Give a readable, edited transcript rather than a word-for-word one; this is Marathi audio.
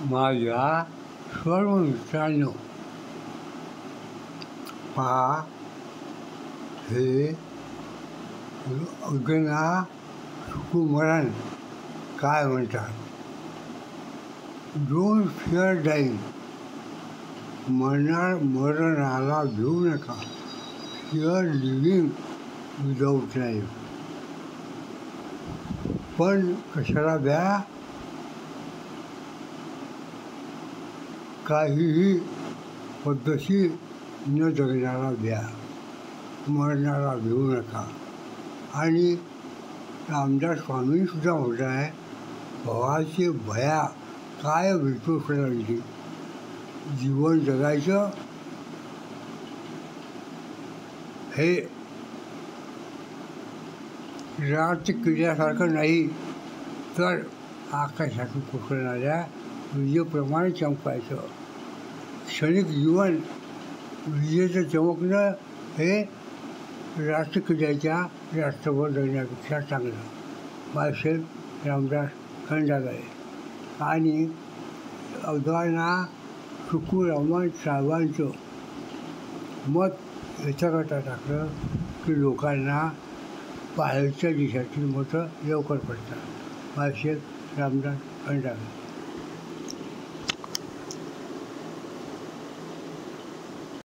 माझ्या सर्व मित्रांनो, पहा हे अग्ना सुकुमारन काय म्हणतात. Don't fear dying. मरणाला भिवू नका. Fear living without life. पण कशाला भ्या? काहीही पद्धतशीर न जगण्याला भ्या. मरणाला भिवू नका. आणि रामदास स्वामींसुद्धा म्हणत आहे, भवाचे भया काय विठोषणाची. जीवन जगायचं हे रात किड्यासारखं नाही, तर आकाशातून कोसळणाऱ्या विजेप्रमाणे चमकायचं. क्षणिक जीवन विजेचं चमकणं हे राष्ट्रकिड्याच्या राष्ट्रभर जगण्यापेक्षा चांगलं. मायसेल रामदास खंडागळे. आणि अवधाना सुकुरामन साहेबांचं मत याच्याकरता टाकलं की लोकांना बाहेरच्या देशातील मतं लवकर पडतात. मायसेल रामदास खंडागळे.